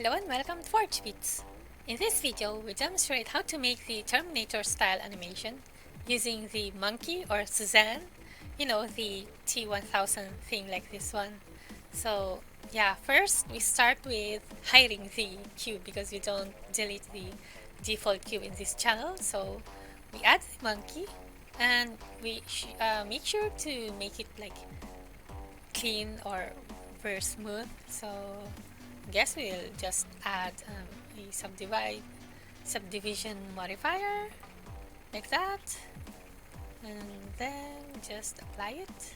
Hello and welcome to Forge Beats. In this video, we demonstrate how to make the Terminator style animation using the monkey or Suzanne, the T-1000 thing like this one. So yeah, first we start with hiding the cube because we don't delete the default cube in this channel. So we add the monkey and we make sure to make it like clean or very smooth. So I guess we'll just add a subdivision modifier like that, and then just apply it,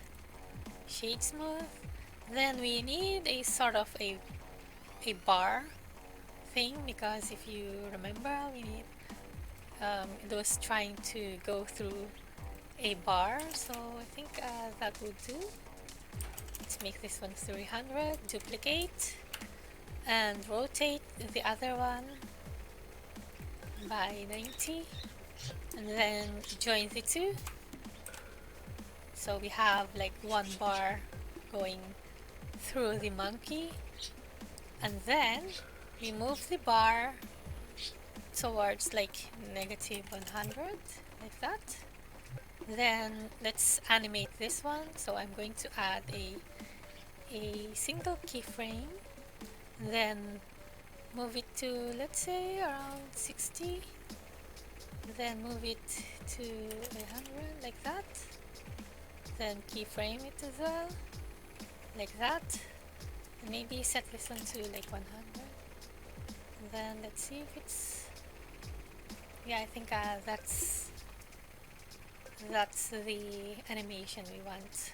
shade smooth. Then we need a sort of a bar thing, because if you remember, we need those trying to go through a bar. So I think that would do. Let's make this one 300, duplicate, and rotate the other one by 90, and then join the two. So we have like one bar going through the monkey, and then we move the bar towards like -100 like that. Then let's animate this one. So I'm going to add a single keyframe, then move it to, let's say, around 60, then move it to 100 like that, then keyframe it as well like that, and maybe set this one to like 100, and then let's see if it's, yeah, I think that's the animation we want.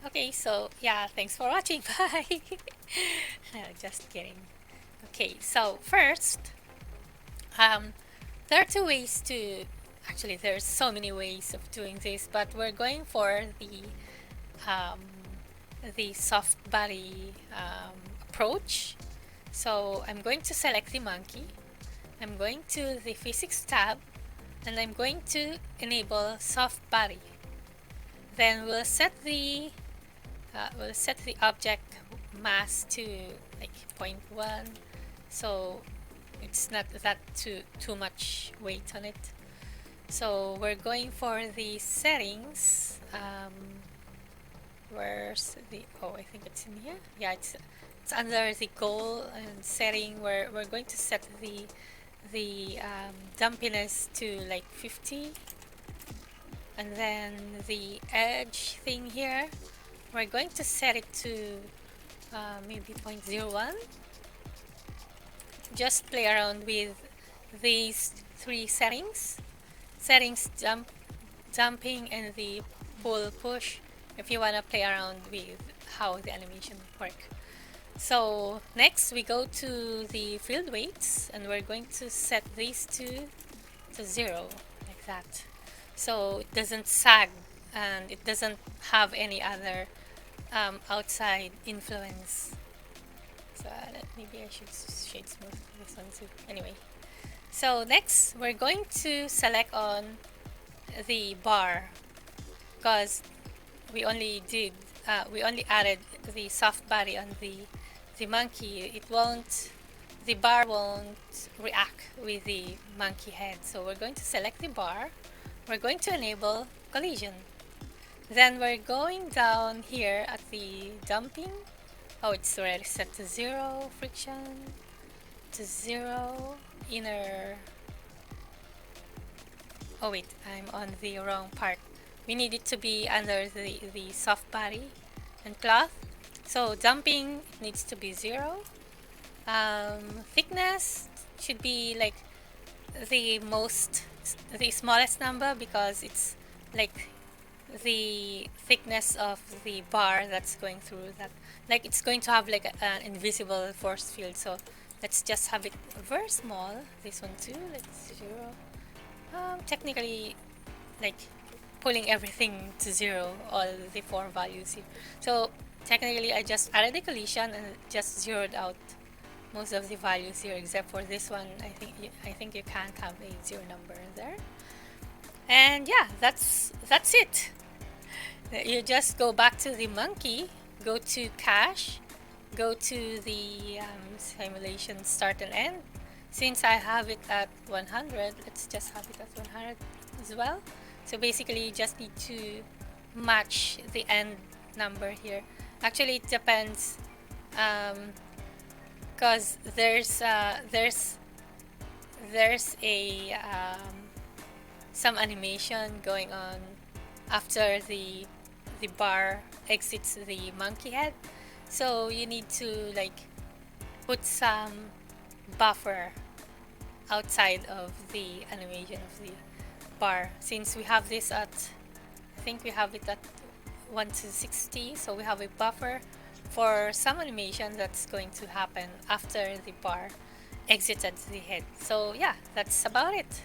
Okay, so yeah, thanks for watching. Bye. Just kidding. Okay, so first, there are two ways to, actually there's so many ways of doing this, but we're going for the soft body approach. So I'm going to select the monkey, I'm going to the physics tab, and I'm going to enable soft body. Then we'll set the object mass to like 0.1, so it's not that too much weight on it. So we're going for the settings. Where's the, oh, I think it's in here. Yeah, it's under the goal and setting, where we're going to set the dumpiness to like 50, and then the edge thing here, we're going to set it to maybe 0.01. Just play around with these three settings: dumping, and the pull push, if you want to play around with how the animation work. So next we go to the field weights, and we're going to set these two to 0 like that, so it doesn't sag and it doesn't have any other outside influence. So maybe I should shade smooth this one too. Anyway, so next we're going to select on the bar, because we only added the soft body on the monkey. The bar won't react with the monkey head. So we're going to select the bar, we're going to enable collision, then we're going down here at the dumping. Oh, it's already set to 0, friction to 0, inner, oh wait, I'm on the wrong part. We need it to be under the soft body and cloth. So dumping needs to be 0. Thickness should be like the smallest number, because it's like the thickness of the bar that's going through that. Like it's going to have like an invisible force field. So let's just have it very small. This one too, let's 0. Technically, like pulling everything to 0, all the 4 values here. So technically I just added the collision and just zeroed out most of the values here, except for this one. I think you can't have a 0 number there. And yeah, that's it. You just go back to the monkey, go to cache, go to the simulation start and end. Since I have it at 100, let's just have it at 100 as well. So basically you just need to match the end number here. Actually it depends, because there's a some animation going on after the bar exits the monkey head, so you need to like put some buffer outside of the animation of the bar. Since we have this at, I think we have it at 1 to 60, so we have a buffer for some animation that's going to happen after the bar exited the head. So yeah, that's about it.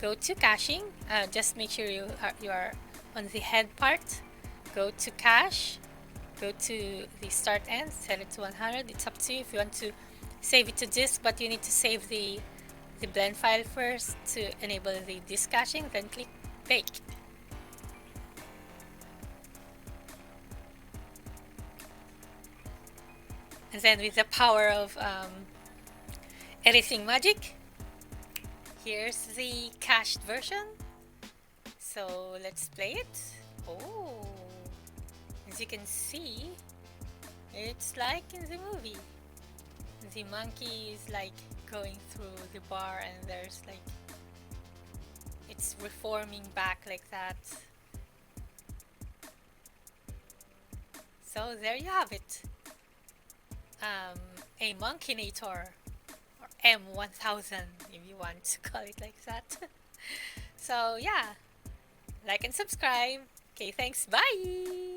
Go to caching, just make sure you are on the head part. Go to cache, go to the start end, set it to 100. It's up to you if you want to save it to disk, but you need to save the blend file first to enable the disk caching, then click bake. And then with the power of editing magic, here's the cached version. So let's play it. Oh, as you can see, it's like in the movie. The monkey is like going through the bar and there's like, it's reforming back like that. So there you have it. A Monkinator, or M1000 if you want to call it like that. So yeah, like and subscribe. Okay, thanks, bye!